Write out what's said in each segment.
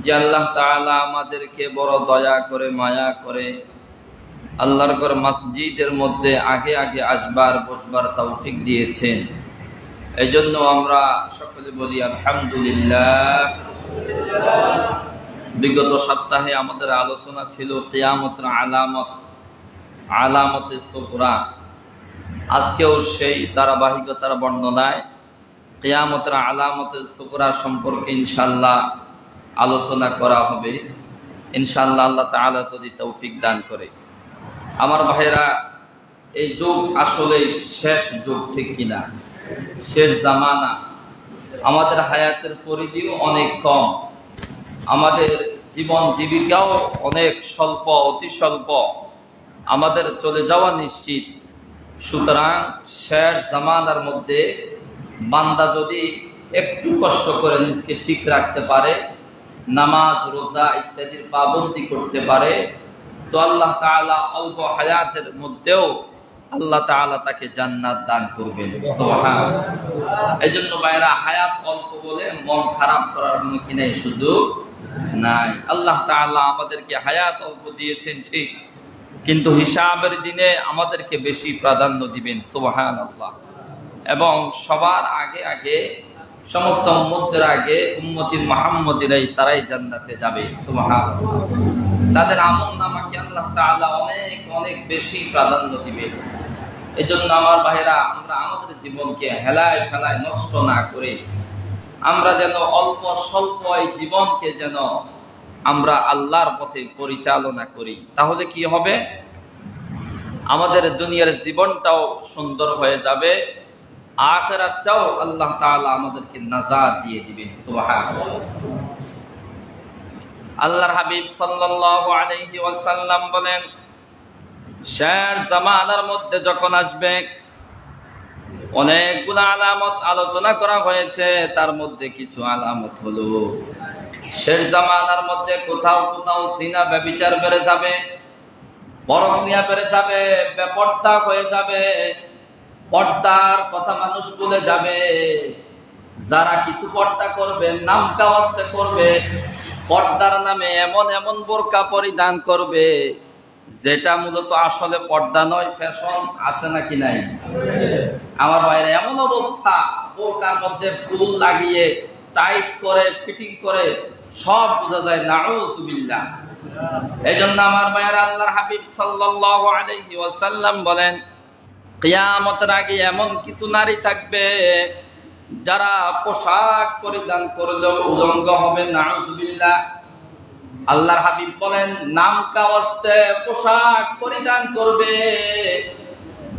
যে আল্লাহ তাআলা আমাদেরকে বড় দয়া করে মায়া করে আল্লাহর ঘর মসজিদের মধ্যে আগে আগে আসবার বসবার তৌফিক দিয়েছেন। এই জন্য আমরা সকলে বলি আলহামদুলিল্লাহ। বিগত সপ্তাহে আমাদের আলোচনা ছিল কিয়ামতের আলামতে সুগরা। আজকেও সেই ধারাবাহিকতার বর্ণনায় কিয়ামতের আলামতে সুগরা সম্পর্কে ইনশাআল্লাহ আলোচনা করা হবে ইনশাআল্লাহ, আল্লাহ তাআলা যদি তৌফিক দান করে। আমার ভাইরা, এই যুগ আসলে শেষ যুগ, ঠিক কিনা? শেষ জামানা। আমাদের হায়াতের পরিধিও অনেক কম, আমাদের জীবন জীবিকাও অনেক স্বল্প, অতি স্বল্প, আমাদের চলে যাওয়া নিশ্চিত। সুতরাং শেষ জামানার মধ্যে বান্দা যদি একটু কষ্ট করে নিজকে ঠিক রাখতে পারে, নামাজ রোজা ইত্যাদির পাবন্দি করতে পারে, তো আল্লাহ তাআলা অল্প হায়াতের মধ্যেও আল্লাহ তাআলা তাকে জান্নাত দান করবেন। সুবহানাল্লাহ। এই জন্য ভাইরা, হায়াত অল্প বলে মন খারাপ করার কোনো কি নাই, সুযোগ নাই। আল্লাহ তাআলা আমাদেরকে হায়াত অল্প দিয়েছেন ঠিক, কিন্তু হিসাবের দিনে আমাদেরকে বেশি প্রাধান্য দিবেন। সুবহানাল্লাহ। এবং সবার আগে আগে, সমস্ত উম্মতের আগে উম্মতি মুহাম্মদীরাই তারাই জান্নাতে যাবে। সুবহানাল্লাহ। তাদের আমল নামাকে আল্লাহ তাআলা অনেক অনেক বেশি প্রাধান্য দিবেন। এই জন্য আমার ভাইরা, আমরা আমাদের জীবনকে হেলায় ফেলায় নষ্ট না করে আমরা যেন অল্প স্বল্প এই জীবনকে যেন আমরা আল্লাহর পথে পরিচালনা করি। তাহলে কি হবে? আমাদের দুনিয়ার জীবনটাও সুন্দর হয়ে যাবে, আখিরাতটাও আল্লাহ তাআলা আমাদেরকে নাজাত দিয়ে দিবেন। সুবহানাল্লাহ। আল্লাহর হাবিব সাল্লাল্লাহু আলাইহি ওয়াসাল্লাম বলেন, শেষ জামানার মধ্যে যখন আসবে, অনেকগুলো আলামত আলোচনা করা হয়েছে, তার মধ্যে কিছু আলামত হলো শেষ জামানার মধ্যে কোথাও কোথাও জিনা ব্যভিচার বেড়ে যাবে, পরক্রিয়া বেড়ে যাবে, বেপর্দা হয়ে যাবে, পর্দার কথা মানুষ ভুলে যাবে। যারা কিছু পর্দা করবে, নাম কাওয়াস্তে করবে, পর্দার নামে এমন এমন বোরকা পরিধান করবে যেটা মূলত আসলে পর্দা নয়, ফ্যাশন। আছে নাকি নাই? আমার বাইরে এমন অবস্থা, বোরকার মধ্যে ফুল লাগিয়ে টাইট করে ফিটিং করে সব বোঝা যায়। নাউযুবিল্লাহ। এই জন্য আমার ভাইয়েরা, আল্লাহর হাবিব সাল্লাল্লাহু আলাইহি ওয়াসাল্লাম বলেন, কিয়ামতের আগে এমন কিছু নারী থাকবে যারা পোশাক পরিধান করলেও উলঙ্গ হবে। নাউযুবিল্লাহ। আল্লাহর হাবিব বলেন, নাম কাওয়াস্তে পোশাক পরিধান করবে,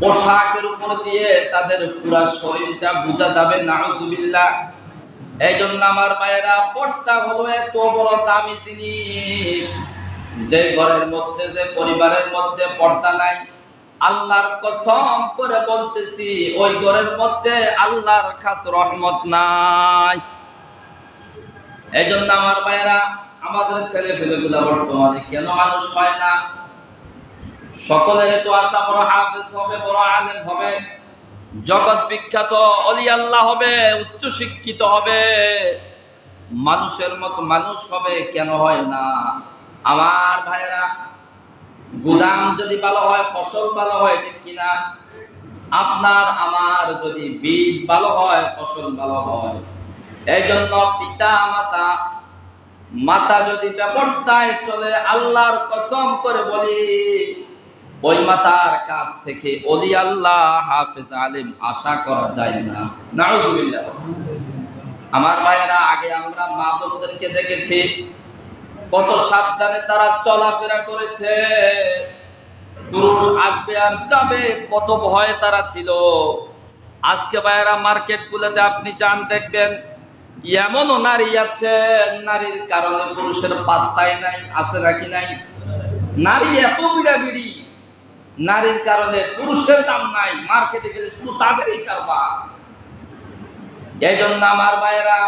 পোশাকের উপর দিয়ে তাদের পুরা শরীরটা বোঝা যাবে। নাউযুবিল্লাহ। এই জন্য আমার ভাইয়েরা, পর্দা হলো এত বড় দামি জিনিস, যে ঘরের মধ্যে, যে পরিবারের মধ্যে পর্দা নাই, আল্লাহর কসম করে বলতেছি, ওই ঘরের মধ্যে আল্লাহর খাস রহমত নাই। এই জন্য আমার ভাইয়েরা, আমাদের ছেলে পেলেগুলা বর্তমানে কেন মানুষ হয় না? সকলের তো আশা বড় হাফেজ হবে, বড় আলেম হবে, জগৎ বিখ্যাত অলি আল্লাহ হবে, উচ্চ শিক্ষিত হবে, মানুষের মতো মানুষ হবে, কেন হয় না? আমার ভাইয়েরা, গুদাম যদি ভালো হয়, ফসল ভালো হয়, ঠিক কিনা? আপনার আমার যদি বীজ ভালো হয়, ফসল ভালো হয়। এই জন্য পিতা মাতা যদি বেপরদায় চলে, আল্লাহর কসম করে বলি, ওই মাতার কাছ থেকে ওলি আল্লাহ, হাফেজ, আলিম আশা করা যায় না। নাউযুবিল্লাহ। আমার ভাইয়েরা, আগে আমরা মা বোনদেরকে দেখেছি কত সাবধানে তারা চলাফেরা করেছে, পুরুষ আসবে আর যাবে, কত ভয়ে তারা ছিল। আজকে ভাইয়েরা, মার্কেট গুলোতে আপনি যান, দেখবেন এমনও নারী আছে, নারীর কারণে পুরুষের পাত্তাই নাই। আছে নাকি নাই? নারী এত বিড়াবিড়ি, নারীর কারণে পুরুষের দাম নাই। মার্কেটে গেলে শুধু তাদেরই কারবার। এই জন্য আমার ভাইয়েরা,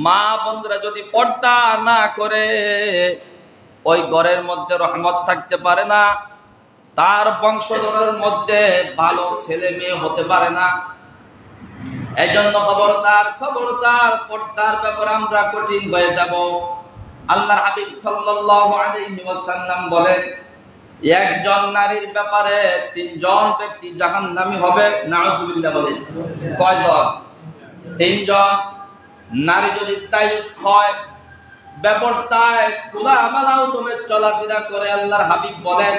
মা বন্ধুরা যদি পর্দা না করে, ওই ঘরের মধ্যে রহমত থাকতে পারে না, তার বংশধরের মধ্যে ভালো ছেলে মেয়ে হতে পারে না। এই জন্য খবরদার, পর্দার ব্যাপারে আমরা কঠিন হয়ে যাব। আল্লাহর হাবিব সাল্লাল্লাহু আলাইহি ওয়াসাল্লাম বলেন, একজন নারীর ব্যাপারে তিনজন ব্যক্তি জাহান্নামী হবে। নাউযুবিল্লাহ বলেন। কয়জন? তিনজন। নারী যদি তাইয়ুস হয়, ব্যাপারটায় খোলা আমালাও তুমি চলাফেরা করে, আল্লাহর হাবিব বলেন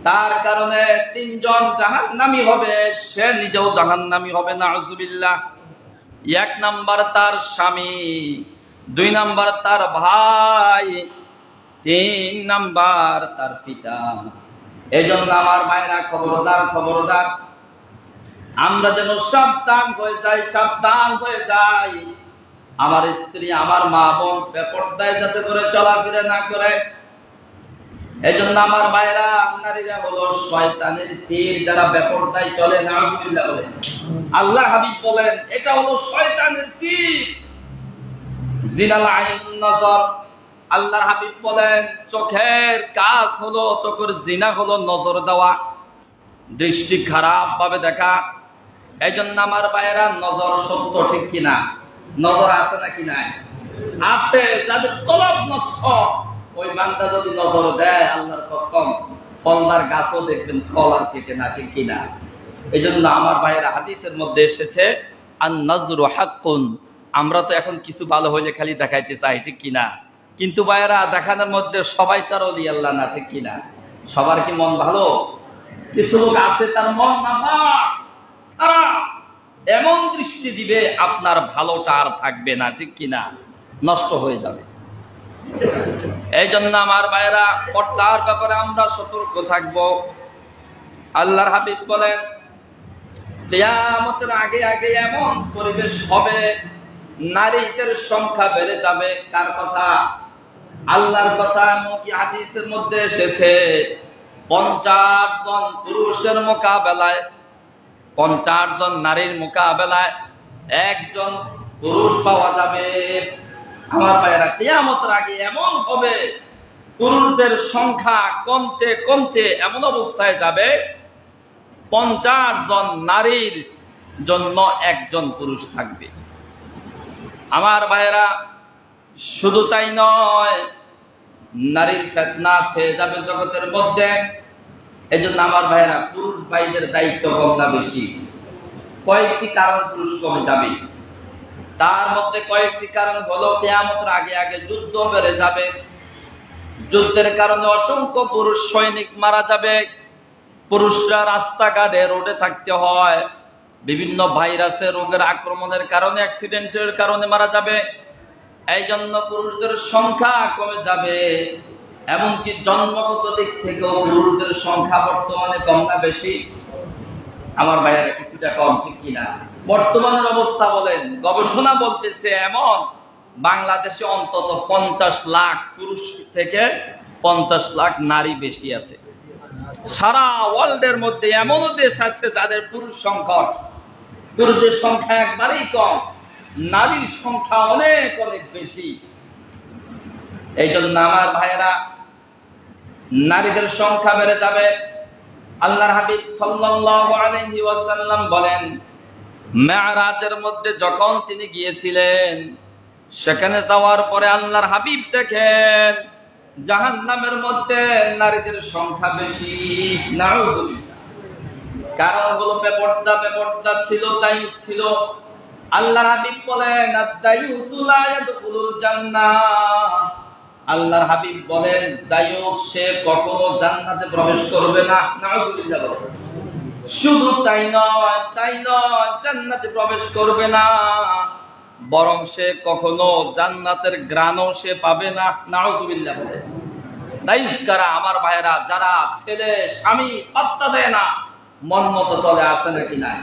তার কারণে তিনজন জাহান্নামী হবে, সে নিজেও জাহান্নামী হবে। নাউযুবিল্লাহ। এক নাম্বার তার স্বামী, দুই নাম্বার তার ভাই, তিন নাম্বার তার পিতা। এই জন্য আমার মায়েরা খবরদার, খবরদার, আমরা যেন সাবধান হয়ে যাই, সাবধান হয়ে যাই। আমার স্ত্রী, আমার মা বোন বেপরদায় যাতে করে চলাফেরা না করে। এই জন্য আমার মায়েরা, নারীরা হলো শয়তানের তীর, যারা বেপরদায় চলে। নাউযুবিল্লাহ বলে। আল্লাহ হাবিব বলেন এটা হলো শয়তানের তীর। জিনাল আইন নজর। আল্লাহর হাবিব বলেন চোখের কাজ হলো, চোখের জিনা হলো নজর দেওয়া, দৃষ্টি খারাপ ভাবে দেখা। এই জন্য আমার ভাইয়েরা, নজর সত্য, ঠিক কিনা? নজর আছে নাকি নাই? আছে। যাদের তলব নষ্ট, ওই বান্দা যদি নজর দেয়, আল্লাহর কসম ফলদার গাছও দেখবেন ফল আর থেকে না, ঠিক কিনা? এই জন্য আমার ভাইয়েরা, হাদিসের মধ্যে এসেছে আন নজরু হাক্কুন। আমরা তো এখন কিছু ভালো হইলে খালি দেখাইতে চাই, ঠিক কিনা? কিন্তু ভাইয়েরা, দেখানোর মধ্যে সবাই তার ওলি আল্লাহ না, ঠিক কিনা? সবার কি মন ভালো? কিছু লোক আছে তার মন না খারাপ, এমন দৃষ্টি দিবে আপনার ভালোটা আর থাকবে না, ঠিক কিনা? নষ্ট হয়ে যাবে। এই জন্য আমার ভাইয়েরা, পর্দার ব্যাপারে আমরা সতর্ক থাকব। আল্লাহর হাবিব বলেন কিয়ামতের আগে আগে এমন পরিবেশ হবে, নারীদের সংখ্যা বেড়ে যাবে। কার কথা? আল্লাহর কথা। কি হাদিসের মধ্যে এসেছে 50 জন পুরুষের মোকাবেলায়, 50 জন নারীর মোকাবেলায় একজন পুরুষ পাওয়া যাবে। আমার ভাইয়েরা, কিয়ামতের আগে এমন হবে, পুরুষদের সংখ্যা কমতে কমতে এমন অবস্থায় যাবে 50 জন নারীর জন্য একজন পুরুষ থাকবে। আমার ভাইয়েরা, শুধু তাই নয়, নারীর ফিতনা ছেয়ে যাবে জগতের মধ্যে। এই জন্য আমার ভাইয়েরা, পুরুষ ভাইদের দায়িত্ব কম না বেশি? কয়েকটি কারণ পুরুষ কমে যাবে। তার মধ্যে কয়েকটি কারণ হলো, কিয়ামতের আগে আগে যুদ্ধ বেড়ে যাবে। যুদ্ধের কারণে অসংখ্য পুরুষ সৈনিক মারা যাবে। পুরুষরা রাস্তাঘাটে রোডে থাকতে হয়, বিভিন্ন ভাইরাসের রোগের আক্রমণের কারণে, অ্যাক্সিডেন্টের কারণে মারা যাবে। এই জন্য পুরুষদের সংখ্যা কমে যাবে। এমনকি জন্মগত দিক থেকেও পুরুষদের সংখ্যা বর্তমানে কম না বেশি? আমার ভাইয়েরা, কিছুটা কম, ঠিক কিনা? বর্তমানের অবস্থা বলেন, গবেষণা বলতেছে এমন, বাংলাদেশে অন্তত 50 লাখ পুরুষ থেকে 50 লাখ নারী বেশি আছে। সারা ওয়ার্ল্ডের মধ্যে এমন দেশ আছে যাদের পুরুষ সংখ্যা, পুরুষের সংখ্যা একবারেই কম, নারীর সংখ্যা অনেক অনেক বেশি। এই জন্য আমার ভাইয়েরা, নারীদের সংখ্যা বেড়ে যাবে। আল্লাহর হাবিব সাল্লাল্লাহু আলাইহি ওয়াসাল্লাম বলেন, মেরাজের মধ্যে যখন তিনি গিয়েছিলেন, সেখানে যাওয়ার পরে আল্লাহর হাবিব দেখেন জাহান্নামের মধ্যে নারীদের সংখ্যা বেশি। নাউযুবিল্লাহ। কারণ হলো বেপরদা ছিল, তাই ছিল। আল্লাহর হাবিব বলেন আদ-দায়ুসু লা ইয়াদখুলুল জান্নাহ। আল্লাহর হাবিব বলেন দায়ুস, সে কখনো জান্নাতে প্রবেশ করবে না। নাউযুবিল্লাহ। শুধু তাই নয়, জান্নাতে প্রবেশ করবে না, বরং সে কখনো জান্নাতের ঘ্রাণও সে পাবে না। নাউযুবিল্লাহ। দায়ুস কারা? আমার ভাইয়েরা, যারা ছেলে স্বামী পাত্তা দেয় না, মন মতো চলে, আছে নাকি নাই?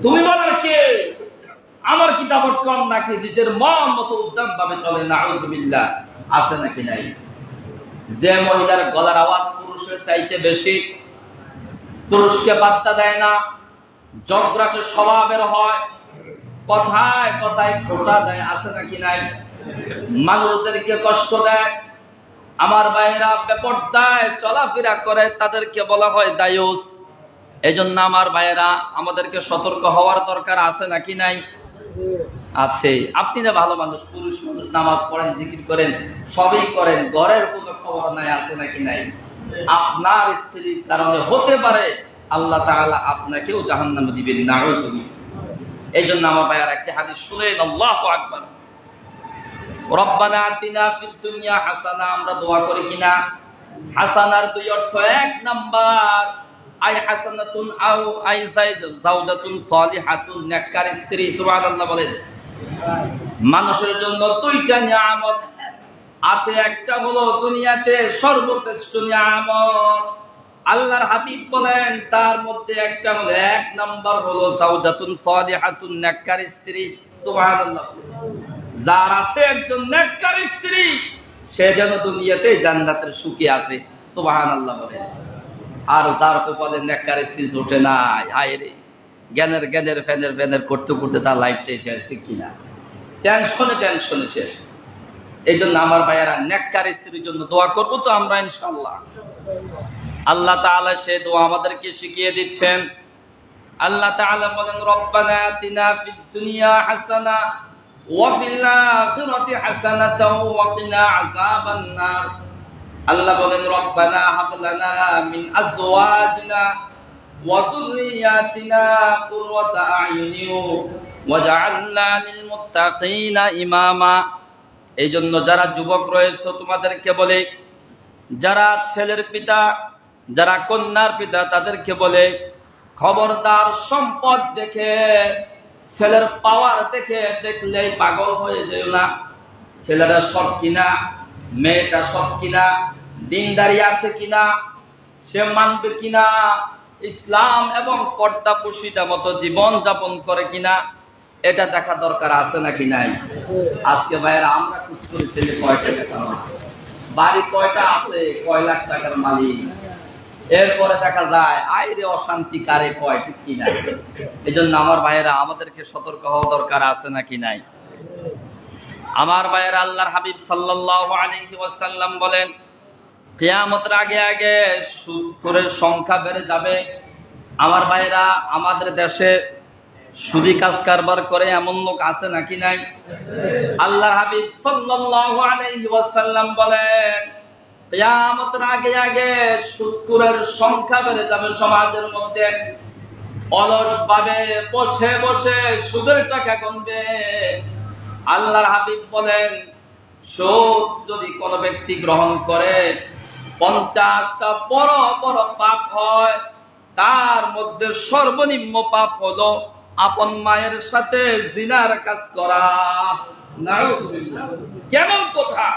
তুমি বলো কে? আমার কিতাব কম নাকি? নিজের মন মতো উদ্যম ভাবে চলে। নাউযুবিল্লাহ। আছে নাকি নাই? যে মহিলার গলার আওয়াজ পুরুষের চাইতে বেশি, পুরুষকে পাত্তা দেয় না, জগরাটে স্বভাবের হয়, কথায় কথায় খোঁটা দেয়, আছে নাকি নাই? মানুষদেরকে কষ্ট দেয়। আমার ভাইয়েরা, বেপরদায় চলাফেরা করে, তাদেরকে বলা হয় দায়ুস। এই জন্য আমার ভাইয়েরা, আমাদেরকে সতর্ক হওয়ার দরকার, আছে নাকি নাই? আছে। আপনি না ভালো মানুষ, পুরুষ মানুষ, নামাজ পড়েন, জিকির করেন, সবই করেন, ঘরের কোনো খবর নাই আছে নাকি নাই? আপনার স্ত্রীর কারণে হতে পারে আল্লাহ তাআলা আপনাকেও জাহান্নামে দিবেন, নাউযুবিল্লাহ। এই জন্য আমার ভাইয়ার একটি হাদিস শুনেন, আল্লাহু আকবার। রব্বানা আতিনা ফিদ দুনিয়া হাসানা, আমরা দোয়া করি কিনা? হাসানার দুই অর্থ, এক নাম্বার আই হাসানাতুন আও আই যাওজাতুন সালিহাতুন, নেককার স্ত্রী। সুবহানাল্লাহ বলেন। মানুষের জন্য দুইটা নিয়ামত আছে, একটা হলো দুনিয়াতে সর্বশ্রেষ্ঠ নিয়ামত, আল্লাহর হাবিব বলেন তার মধ্যে একটা হলো, এক নাম্বার হলো যাওজাতুন সালিহাতুন, নেককার স্ত্রী। সুবহানাল্লাহ। যার আছে একজন নেককার স্ত্রী, সে যেন দুনিয়াতে জান্নাতের সুখে আছে। সুবহানাল্লাহ বলেন। আর যার কপালে নেককার স্ত্রী জোটে নাই, হায় রে, জ্ঞানের ফ্যানের করতে করতে তার লাইফটাই শেষ, ঠিক কিনা? টেনশনে শেষ। এই জন্য আমার ভাইয়েরা, নেককার স্ত্রীর জন্য দোয়া করবো তো আমরা ইনশাআল্লাহ। আল্লাহ তাআলা সে দোয়া আমাদেরকে শিখিয়ে দিচ্ছেন। আল্লাহ তাআলা বলেন, রব্বানা আতিনা ফিদ দুনিয়া হাসানা ওয়া ফিল আখিরাতি হাসানাতাও ওয়া কিনা আযাবান নার। আল্লাহ বলেন, রব্বানা হাব লানা মিন আজওয়াজিনা ওয়া যুররিয়াতিনা কুররাতা আ'ইউনি ওয়াজআলনা লিল মুত্তাকিনা ইমামা। এই জন্য যারা যুবক রয়েছে তোমাদেরকে বলে, যারা ছেলের পিতা, যারা কন্যার পিতা, তাদেরকে বলে, খবরদার সম্পদ দেখে, ছেলের পাওয়ার দেখলেই পাগল হয়ে যেও না। ছেলেরা সৎ কিনা, মেয়েটা সৎ কিনা, দিনদারি আছে কিনা, সে মানবে কিনা, ইসলাম এবং পর্দাপোশিতা মতো জীবন যাপন করে কিনা, এটা দেখা দরকার আছে নাকি নাই? আজকে ভাইয়েরা, আমরা খুঁজ করে ছেলে কয়টা টাকা, বাড়ি কয়টা আছে, কয় লাখ টাকার মালিক, এরপরে দেখা যায় আইরে অশান্তি কারে কয়, ঠিক কিনা? এই জন্য আমার ভাইয়েরা, আমাদেরকে সতর্ক হওয়া দরকার আছে নাকি নাই? আমার ভাইয়েরা, আল্লাহর হাবিব সাল্লাল্লাহু আলাইহি ওয়াসাল্লাম বলেন, কিয়ামতের আগে আগে সুদখোরের সংখ্যা বেড়ে যাবে। আমার ভাইয়েরা, আমাদের দেশে সুদি কাজ কারবার করে এমন লোক আছে নাকি নাই? আল্লাহর হাবিব সাল্লাল্লাহু আলাইহি ওয়াসাল্লাম বলেন, কিয়ামতের আগে আগে সুদখোরের সংখ্যা বেড়ে যাবে সমাজের মধ্যে। অলসভাবে বসে বসে সুদের টাকা গুনবে। আল্লাহর হাবিব বলেন, সুদ যদি কোন ব্যক্তি গ্রহণ করে 50টা বড় বড় পাপ হয়, তার মধ্যে সর্বনিম্ন পাপ হলো আপন মায়ের সাথে জিনার কাজ করা। নাউযুবিল্লাহ। কেমন কথা!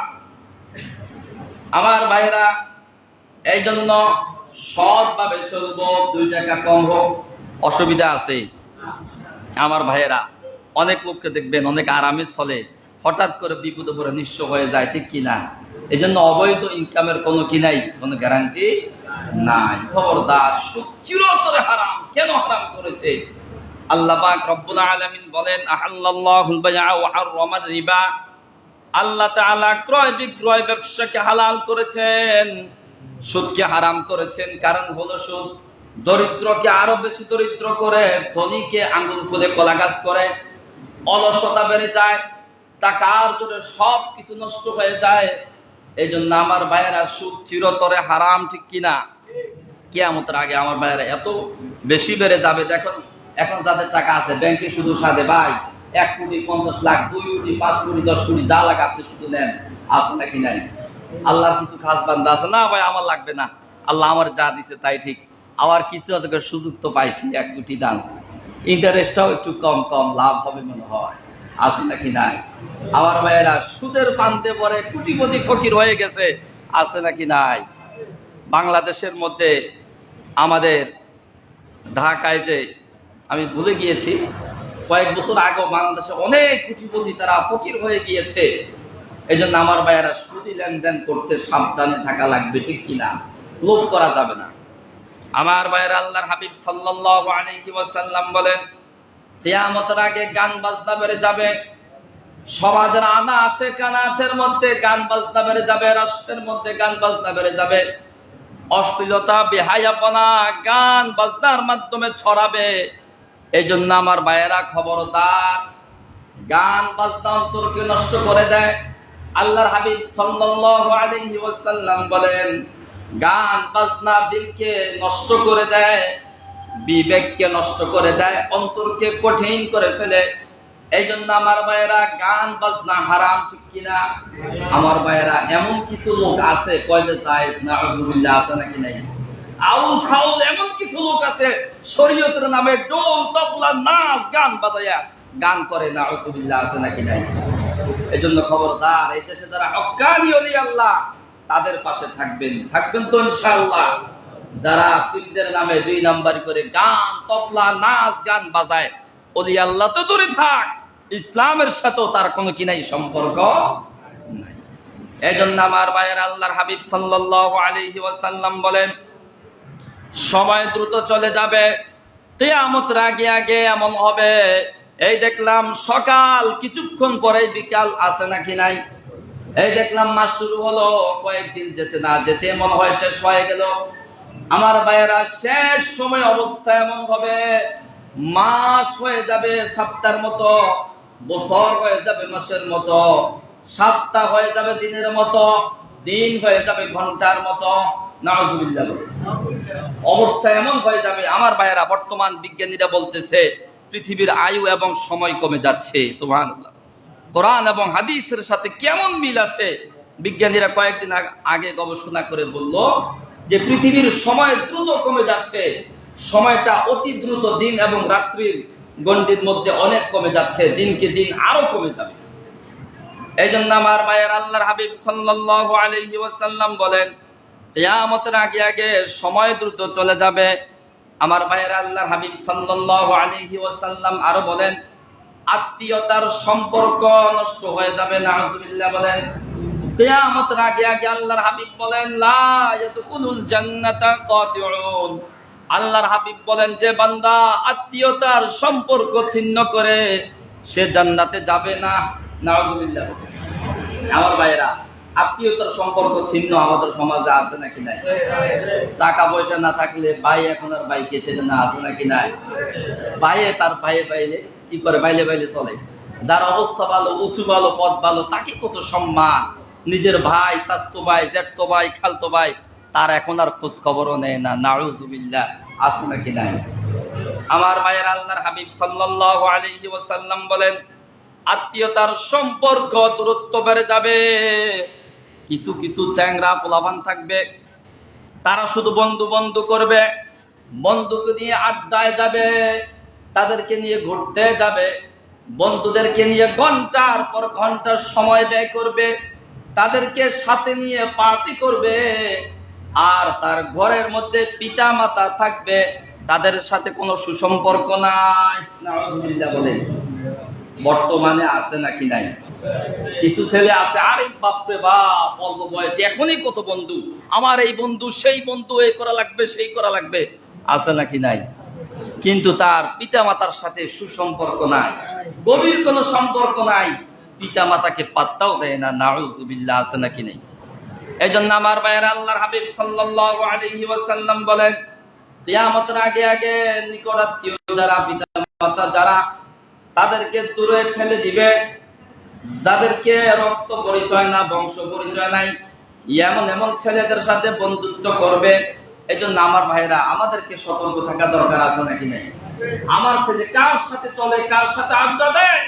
আমার ভাইরা, এই জন্য সৎভাবে চলবো, 2 টাকা কম হোক, অসুবিধা আছে। আমার ভাইয়েরা, অনেক লোককে দেখবেন অনেক আরামে চলে, হঠাৎ করে বিপদে পড়ে নিঃস্ব হয়ে যায়, ঠিক কিনা? এই জন্য অবৈধ ইনকামের কোনো কি নাই, কোনো গ্যারান্টি নাই। খবরদার, সুদ চিরতরে হারাম। কেন হারাম করেছে? আল্লাহ পাক রব্বুল আলামিন বলেন, আহাল্লাল্লাহুল বাই'a ওয়া হাররামার রিবা। আল্লাহ তাআলা ক্রয় বিক্রয় ব্যবসাকে হালাল করেছেন, সুদকে হারাম করেছেন। কারণ হলো সুদ দরিদ্রকে আরো বেশি দরিদ্র করে, ধনীকে আঙ্গুল ফুলে কলা গাছ করে, অলসতা বেড়ে যায়, টাকার জোরে সব কিছু নষ্ট হয়ে যায়। এই জন্য আমার ভাইয়েরা, সুদ চিরতরে হারাম, ঠিক কিনা? কিয়ামতের আগে আমার ভাইয়েরা এত বেশি বেড়ে যাবে। দেখুন, এখন যাদের টাকা আছে ব্যাংকে শুধু সাথে ভাই 1 কোটি 50 লাখ, 2 কোটি 5 কোটি 10 কোটি যা লাগে আপনি শুধু নেন, আছে নাকি নাই? আল্লাহর কিছু খাস বান্দা আছে, না ভাই আমার লাগবে না, আল্লাহ আমার যা দিছে তাই ঠিক। আবার কিছু আছে, সুযোগ তো পাইছি 1 কোটি দাম, ইন্টারেস্টটাও একটু কম কম, লাভ হবে মনে হয়, আছে নাকি নাই? আমার ভাইয়েরা, সুদের পান্তে পরে কোটিপতি ফকির হয়ে গেছে, আছে নাকি নাই? বাংলাদেশের মধ্যে আমাদের ঢাকায় যে, আমি ভুলে গিয়েছি, কয়েক বছর আগে বাংলাদেশে অনেক কোটিপতি তারা ফকির হয়ে গিয়েছে। এই জন্য আমার ভাইয়েরা, সুদি লেনদেন করতে সাবধানে থাকা লাগবে, ঠিক কিনা? লোভ করা যাবে না। আমার ভাইয়েরা, আল্লাহর হাবিব সাল্লাল্লাহু আলাইহি ওয়াসাল্লাম বলেন, কিয়ামতের আগে গান বাজনা বেড়ে যাবে। সমাজের আনা আছে কানাচের মধ্যে গান বাজনা বেড়ে যাবে, রাষ্ট্রের মধ্যে গান বাজনা বেড়ে যাবে। অশ্লীলতা, বেহায়াপনা গান বাজনার মাধ্যমে ছড়াবে। এই জন্য আমার ভাইয়েরা, খবরদার, গান বাজনা অন্তরকে নষ্ট করে দেয়। আল্লাহর হাবিব সাল্লাল্লাহু আলাইহি ওয়াসাল্লাম বলেন, গান বাজনা দিলকে নষ্ট করে দেয়, বিবেককে নষ্ট করে দেয়, অন্তরকে কঠিন করে ফেলে। এই জন্য আমার ভাইয়েরা, গান বাজনা হারাম, ঠিক কিনা? আমার ভাইয়েরা, এমন কিছু লোক আছে কয়লে জায়েজ, নাউযুবিল্লাহ, আছে নাকি নাই? আউল ফাউল এমন কিছু লোক আছে শরীয়তের নামে ঢোল তবলা নাচ গান বাজায়া গান করে, নাউযুবিল্লাহ, আছে নাকি নাই? এই জন্য খবরদার, এই দেশে যারা হক্কানি ওলি আল্লাহ, তাদের পাশে থাকবেন তো ইনশাআল্লাহ। যারা পীরদের নামে 2 নাম্বারি করে গান তবলা নাচ গান বাজায়, ওলি আল্লাহ তো দূরে থাক, ইসলামের সাথেও তার কোনো কি নাই, সম্পর্ক নাই। এই জন্য আমার ভাইয়ের, আল্লাহর হাবিব সাল্লাল্লাহু আলাইহি ওয়াসাল্লাম বলেন, সময় দ্রুত চলে যাবে, কিয়ামতের আগে আগে এমন হবে, এই দেখলাম সকাল, কিছুক্ষণ পরে বিকাল, আছে নাকি নাই? এই দেখলাম মাস শুরু হলো, কয়েকদিন যেতে না যেতে মনে হয় শেষ হয়ে গেল। আমার ভাইয়েরা, শেষ সময় অবস্থা এমন হবে, মাস হয়ে যাবে সপ্তাহের মতো, বছর হয়ে যাবে মাসের মতো, সপ্তাহ হয়ে যাবে দিনের মতো, দিন হয়ে যাবে ঘন্টার মতো। নাউযুবিল্লাহ, অবস্থা এমন হয়ে যাবে। আমার ভাইয়েরা, বর্তমান বিজ্ঞানীরা বলতেছে পৃথিবীর আয়ু এবং সময় কমে যাচ্ছে। সুবহানাল্লাহ, কোরআন এবং হাদিসের সাথে কেমন মিল আছে? বিজ্ঞানীরা কয়েকদিন আগে গবেষণা করে বলল যে পৃথিবীর সময় দ্রুত কমে যাচ্ছে, সময়টা অতি দ্রুত, দিন এবং রাত্রির গণ্ডির মধ্যে অনেক কমে যাচ্ছে, দিনকে দিন আরো কমে যাবে। এই জন্য আমার ভাইয়ের, আল্লাহর হাবিব সাল্লাল্লাহু আলাইহি ওয়াসাল্লাম বলেন, কিয়ামতের আগে আগে সময় দ্রুত চলে যাবে। আমার ভাইয়ের, আল্লাহর হাবিব সাল্লাল্লাহু আলাইহি ওয়াসাল্লাম আরো বলেন, আত্মীয়তার সম্পর্ক নষ্ট হয়ে যাবে। নাউযুবিল্লাহ, বলেন কিয়ামতের আগে আগে আল্লাহর হাবিব বলেন, লা ইয়াদখুলুল জান্নাতা কাতিউন। আল্লাহর হাবিব বলেন, যে বান্দা আত্মীয়তার সম্পর্ক ছিন্ন করে, সে জান্নাতে যাবে না। নাউযুবিল্লাহ। আমার ভাইয়েরা, আত্মীয়তার সম্পর্ক ছিন্ন আমাদের সমাজে আছে নাকি নাই? টাকা পয়সা না থাকলে ভাই এখন আর ভাইকে ছেড়ে না, আছে নাকি নাই? ভাইয়ে তার ভাইয়ে বাইলে কি করে, বাইলে বাইলে চলে। যার অবস্থা ভালো, উঁচু ভালো, পদ ভালো, তাকে কত সম্মান। নিজের ভাই, চাচতো ভাই, জ্যাঠতো ভাই, খালতো ভাই, তার এখন আর খোঁজ খবরও নেয় না। নাউযুবিল্লাহ, আছে নাকি নাই? আমার ভাইয়ের, আল্লাহর হাবিব সাল্লাল্লাহু আলাইহি ওয়াসাল্লাম বলেন, আত্মীয়তার সম্পর্ক দূরত্ব বেড়ে যাবে। কিছু কিছু চ্যাংরা পোলাপান থাকবে, তারা শুধু বন্ধু বন্ধু করবে, বন্ধুকে নিয়ে আড্ডায় যাবে, তাদেরকে নিয়ে ঘুরতে যাবে, বন্ধুদেরকে নিয়ে ঘন্টার পর ঘন্টা সময় ব্যয় করবে, তাদেরকে সাথে নিয়ে পার্টি করবে, আর তার ঘরের মধ্যে পিতা মাতা থাকবে, তাদের সাথে কোনো সুসম্পর্ক নাই। নাউযুবিল্লাহ, বলেন বর্তমানে আছে নাকি নাই? কিছু ছেলে আছে, আরে বাপরে বাপ, অল্প বয়সে এখনই কত বন্ধু, আমার এই বন্ধু সেই বন্ধু, এই করা লাগবে সেই করা লাগবে, আছে নাকি নাই? কিন্তু তার পিতা মাতার সাথে সুসম্পর্ক নাই, গভীর কোনো সম্পর্ক নাই, পিতা মাতাকে পাত্তাও দেয় না। নাউযুবিল্লাহ, আছে নাকি নাই? এই জন্য আমার ভাইয়েরা, আল্লাহর হাবিব সাল্লাল্লাহু আলাইহি ওয়াসাল্লাম বলেন, কিয়ামতের আগে আগে নিকট আত্মীয় যারা, পিতা মাতা যারা, তাদেরকে দূরে ঠেলে দিবে। যাদেরকে রক্ত পরিচয় না, বংশ পরিচয় নাই, এমন এমন ছেলেদের সাথে বন্ধুত্ব করবে। এই জন্য আমার ভাইরা, আমাদেরকে সতর্ক থাকা দরকার, আছে নাকি নাই? আমার ছেলে কার সাথে চলে, কার সাথে আড্ডা দেয়,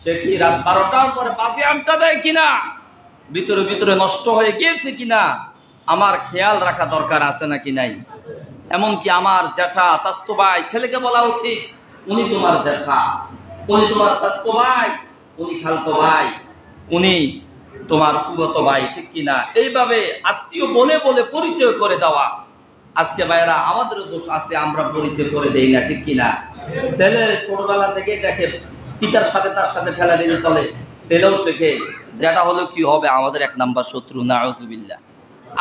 সে কি রাত 12টার পরে বাজে আড্ডা দেয় কিনা, ভিতরে ভিতরে নষ্ট হয়ে গিয়েছে কিনা, আমার খেয়াল রাখা দরকার, আছে নাকি নাই? এমনকি আমার জ্যাঠা, চাচতো ভাই, ছেলেকে বলা উচিত, উনি তোমার জ্যাঠা, উনি তোমার চাচতো ভাই, উনি খালতো ভাই, উনি তোমার ফুফাতো ভাই, ঠিক কিনা? এইভাবে আত্মীয় বলে বলে পরিচয় করে দেওয়া। আজকে ভাইরা, আমাদেরও দোষ আছে, আমরা পরিচয় করে দেই না, ঠিক কিনা? ছেলে ছোটবেলা থেকে দেখে পিতার সাথে তার সাথে খেলা দিতে চলে, ছেলেও শেখে, যেটা হলো কি হবে, আমাদের 1 নাম্বার শত্রু। নাউযুবিল্লাহ।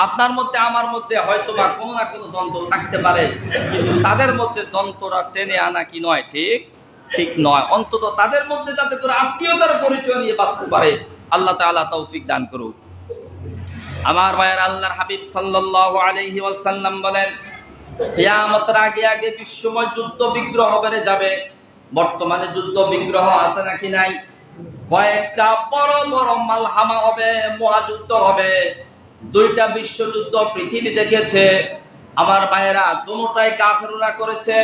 আপনার মধ্যে আমার মধ্যে হয়তো বা কোনো না কোনো দ্বন্দ্ব থাকতে পারে, কিন্তু তাদের মধ্যে দ্বন্দ্বটা টেনে আনা কি নয়, ঠিক নয়। অন্তত তাদের মধ্যে যাতে করে আত্মীয়তার পরিচয় নিয়ে বাঁচতে পারে, আল্লাহ তাআলা তৌফিক দান করুন। আমার ভাইয়ের, আল্লাহর হাবিব সাল্লাল্লাহু আলাইহি ওয়াসাল্লাম বলেন, কিয়ামতের আগে আগে বিশ্বময় যুদ্ধ বিগ্রহ বেড়ে যাবে। বর্তমানে যুদ্ধ বিগ্রহ আছে নাকি নাই? কয়েকটা বড় বড় মালহামা হবে, মহাযুদ্ধ হবে। 2টা বিশ্বযুদ্ধ পৃথিবী দেখেছে আমার ভাইয়েরা, দুটোটাই কাফেররা করেছে।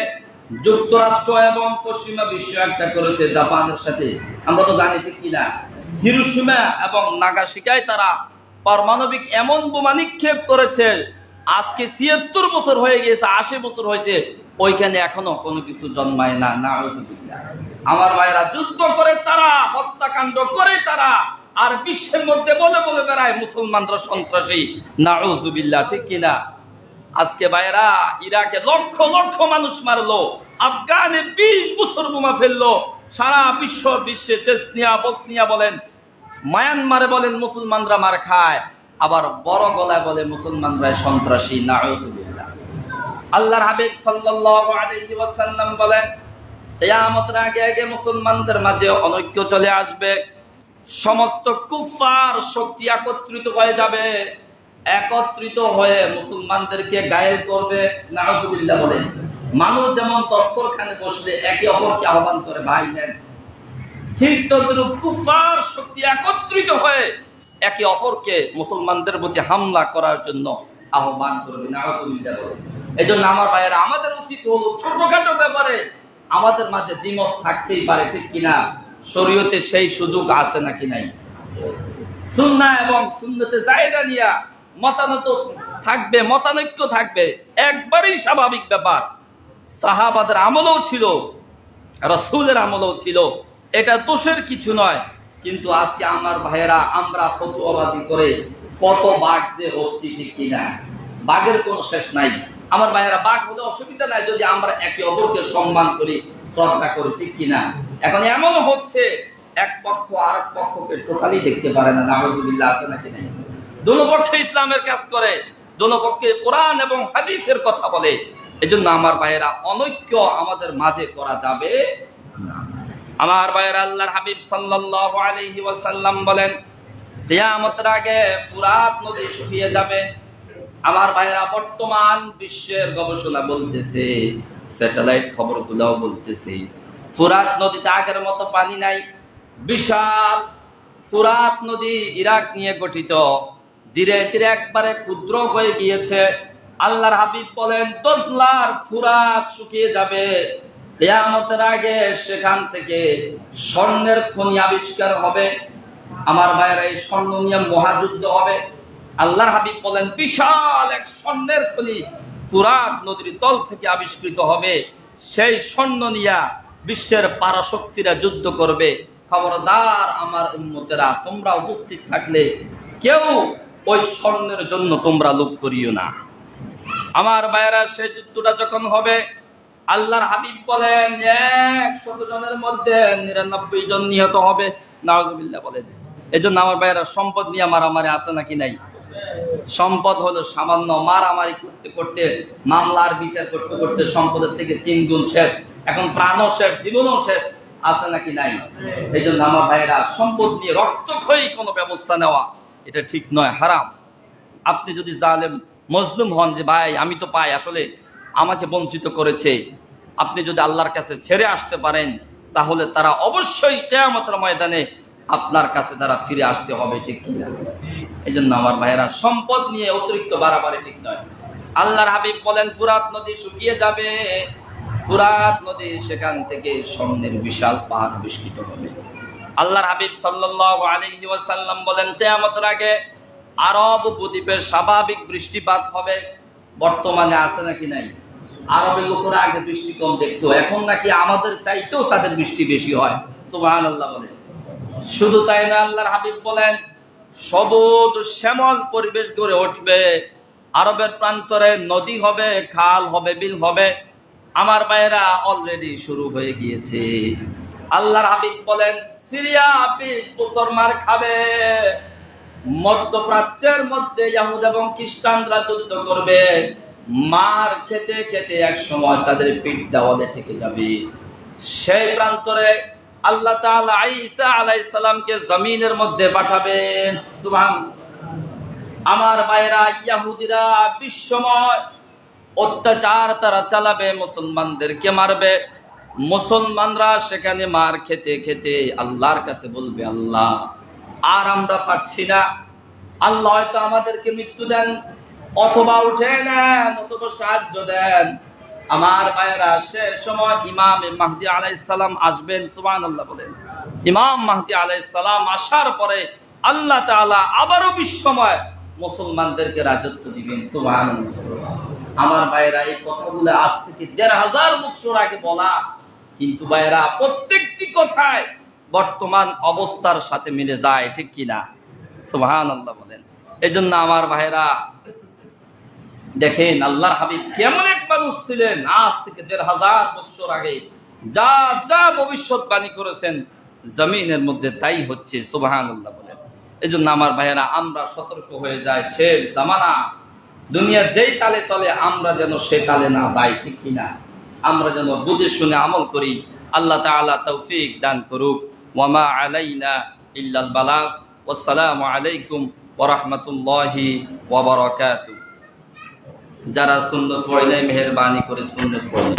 যুক্তরাষ্ট্র এবং পশ্চিমা বিশ্ব একটা করেছে জাপানের সাথে, আমরা তো জানি ঠিক কিনা। হিরোশিমা এবং নাগাসাকিতে তারা পারমাণবিক এমন বোমা নিক্ষেপ করেছে, আজকে 76 বছর হয়ে গিয়েছে, 80 বছর হয়েছে, ওইখানে এখনো কোনো কিছু জন্মায় না। নাউযুবিল্লাহ। আমার ভাইয়েরা, যুদ্ধ করে তারা, হত্যাকাণ্ড করে তারা, আর বিশ্বের মধ্যে বলে বলে বেড়ায় মুসলমানরা সন্ত্রাসী। নাউযুবিল্লাহ, ঠিক কিনা? আজকে ভাইয়েরা, ইরাকে লক্ষ লক্ষ মানুষ মারলো, আফগানে 20 বছর বোমা ফেললো, সারা বিশ্বে চেচনিয়া, বসনিয়া বলেন, মায়ানমারে বলেন মুসলমানরা মার খায়, আবার বড় গলায় বলে মুসলমানরা সন্ত্রাসী। নাউযুবিল্লাহ। আল্লাহর হাবিব সাল্লাল্লাহু আলাইহি ওয়াসাল্লাম বলেন, কিয়ামতের আগে আগে মুসলমানদের মাঝে অনৈক্য চলে আসবে, সমস্ত কুফার শক্তি একত্রিত হয়ে যাবে, একত্রিত হয়ে মুসলমানদেরকে গায়েল করবে। নাউযুবিল্লাহ বলেন। মানুষ যেমন দস্তরখানে বসলে একে অপরকে আহ্বান করে ভাই নেন, ঠিক তদ্রূপ কুফার শক্তি একত্রিত হয়ে একে অপরকে মুসলমানদের প্রতি হামলা করার জন্য আহ্বান করবে। নাউযুবিল্লাহ বলেন। এই জন্য আমার ভাইয়েরা, আমাদের উচিত হলো ছোটখাটো ব্যাপারে আমাদের মাঝে দ্বিমত থাকতেই পারে, ঠিক কিনা? শরীয়তে সেই সুযোগ আছে নাকি নাই? সুন্নাহ এবং সুন্নতে জায়েদা নিয়া মতামত থাকবে, মতানৈক্য থাকবে, একবারেই স্বাভাবিক ব্যাপার। সাহাবাদের আমলও ছিল, রাসূলের আমলও ছিল, এটা দোষের কিছু নয়। কিন্তু আজকে আমার ভাইয়েরা, আমরা ফতোয়াবাজি করে কত বাঘ যে হচ্ছি, ঠিক কিনা? বাঘের কোনো শেষ নাই। আমার ভাইয়েরা, বাঘ হলে অসুবিধা নাই যদি আমরা একে অপরকে সম্মান করি, শ্রদ্ধা করি, ঠিক কিনা? এখন এমন হচ্ছে এক পক্ষ আর এক পক্ষকে টোটালি দেখতে পারে না। নাউযুবিল্লাহ, আছে নাকি নাই? দুনো পক্ষে ইসলামের কাজ করে, দুনো পক্ষে কোরআন এবং হাদিসের কথা বলে। এজন্য আমার ভাইয়েরা, অনৈক্য আমাদের মাঝে করা যাবে না। আমার ভাইয়েরা, আল্লাহর হাবিব সাল্লাল্লাহু আলাইহি ওয়াসাল্লাম বলেন, কিয়ামতের আগে ফুরাত নদী শুকিয়ে যাবে। আমার ভাইয়েরা, বর্তমান বিশ্বের গবেষণা বলতেছে, স্যাটেলাইট খবরগুলোও বলতেছে, ফুরাত নদীতে আগের মতো পানি নাই। বিশাল ফুরাত নদী ইরাক নিয়ে গঠিত, ধীরে ধীরে একবারে ক্ষুদ্র হয়ে গিয়েছে। আল্লাহর হাবিব বলেন, দজলার ফুরাত শুকিয়ে যাবে। কিয়ামতের আগে সেখান থেকে স্বর্ণের খনি আবিষ্কার হবে। আমার ভাইয়েরা, এই স্বর্ণ নিয়ে মহাযুদ্ধ হবে। আল্লাহর হাবিব বলেন, বিশাল এক স্বর্ণের খনি ফুরাত নদীর তল থেকে আবিষ্কৃত হবে। সেই স্বর্ণ নিয়ে বিশ্বের পারাশক্তিরা যুদ্ধ করবে। খবরদার আমার উম্মতেরা, তোমরা উপস্থিত থাকলে কেউ ওই স্বর্ণের জন্য তোমরা লোভ করিও না। আমার ভাইয়েরা, সেই যুদ্ধটা যখন হবে, আল্লাহর হাবিব বলেন 100 জনের মধ্যে 99 জন নিহত হবে। নাউযুবিল্লাহ বলেন। এজন্য আমার ভাইয়েরা, সম্পদ নিয়ে মারামারি আছে নাকি নাই? সম্পদ হলো সামান্য, মারামারি করতে করতে, মামলার বিচার করতে করতে সম্পদের থেকে 3 গুণ শেষ। এখন প্রাণও শেষ, জীবনও শেষ, আছে নাকি নাই? এই জন্য আমার ভাইয়েরা, সম্পদ নিয়ে রক্তক্ষয়ী কোনো ব্যবস্থা নেওয়া এটা ঠিক নয়, হারাম। আপনি যদি জালেম মজলুম হন, যে ভাই আমি তো পাই, আসলে আমাকে বঞ্চিত করেছে, আপনি যদি আল্লাহর কাছে ছেড়ে আসতে পারেন, তাহলে তারা অবশ্যই কিয়ামতের ময়দানে আপনার কাছে তারা ফিরে আসতে হবে, ঠিক কিনা? এই জন্য আমার ভাইয়েরা, সম্পদ নিয়ে অতিরিক্ত বাড়াবাড়ি ঠিক নয়। আল্লাহর হাবিব বলেন, ফুরাত নদী শুকিয়ে যাবে। ফুরাত নদী সেখান থেকে স্বর্ণের বিশাল পাহাড় আবিষ্কৃত হবে। আল্লাহর হাবিব সাল্লাল্লাহু আলাইহি ওয়াসাল্লাম বলেন, কিয়ামতের আগে আরব উপদ্বীপে স্বাভাবিক বৃষ্টিপাত হবে। বর্তমানে আছে নাকি নাই? আরবের লোকেরা আগে বৃষ্টি কম দেখতো, এখন নাকি আমাদের চাইতেও তাদের বৃষ্টি বেশি হয়। সুবহানাল্লাহ বলেন। শুধু তাই না, আল্লাহর হাবিব বলেন, সবুজ শ্যামল পরিবেশ গড়ে উঠবে। আরবের প্রান্তরে নদী হবে, খাল হবে, বিল হবে। আমার ভাইয়েরা, অলরেডি শুরু হয়ে গিয়েছে। আল্লাহর হাবিব বলেন, সিরিয়া 20 বছর মার খাবে। মধ্যপ্রাচ্যের মধ্যে ইহুদ এবং খ্রিস্টানরা যুদ্ধ করবে। মার খেতে খেতে এক সময় তাদের পিঠ দেওয়ালে থেকে যাবে। সেই প্রান্তরে আল্লাহ তাআলা ঈসা আলাইহিস সালামকে জমিনের মধ্যে পাঠাবেন। সুবহানাল্লাহ। আমার ভাইরা, ইহুদিরা বিশ্বময় অত্যাচার তারা চালাবে, মুসলমানদেরকে মারবে। মুসলমানরা সেখানে মার খেতে খেতে আল্লাহর কাছে বলবে, আল্লাহ আর আমরা পারছি না, আল্লাহ হয়তো আমাদেরকে মৃত্যু দেন, অথবা উঠে নেন, অথবা সাহায্য দেন। আমার ভাইয়েরা, শেষ সময় ইমাম মাহদী আলাইহিস সালাম আসবেন। সুবহানাল্লাহ বলেন। ইমাম মাহদী আলাইহিস সালাম আসার পরে আল্লাহ তাআলা আবারও বিশ্বময় মুসলমানদেরকে রাজত্ব দিবেন। সুবহানাল্লাহ। আমার ভাইয়েরা, এই কথাগুলো আজ থেকে ১৫০০ বছর আগে বলা, কিন্তু ভাইয়েরা প্রত্যেকটি কথায় বর্তমান অবস্থার সাথে মিলে যায়, ঠিক কিনা? সুবহানাল্লাহ বলেন। এজন্য আমার ভাইয়েরা দেখেন, আল্লাহর হাবিব কেমন এক মানুষ ছিলেন। আজ থেকে ১৫০০ বছর আগে যা যা ভবিষ্যৎবাণী করেছেন জমিনের মধ্যে তাই হচ্ছে। সুবহানাল্লাহ বলেন। এজন্য আমার ভাইয়েরা, আমরা সতর্ক হয়ে যাই। শেষ জামানা, দুনিয়ার যেই তালে চলে আমরা যেন সে তালে না যাই, ঠিক কিনা? আমরা যেন বুঝে শুনে আমল করি। আল্লাহ তাআলা তৌফিক দান করুক। ওয়ামা আলাইনা ইল্লাল বালাগ। ওয়াসসালামু আলাইকুম ওয়া রাহমাতুল্লাহি ওয়া বারাকাতুহু। যারা সুন্নত পড়ে নাই, মেহেরবানি করে সুন্নত পড়ে।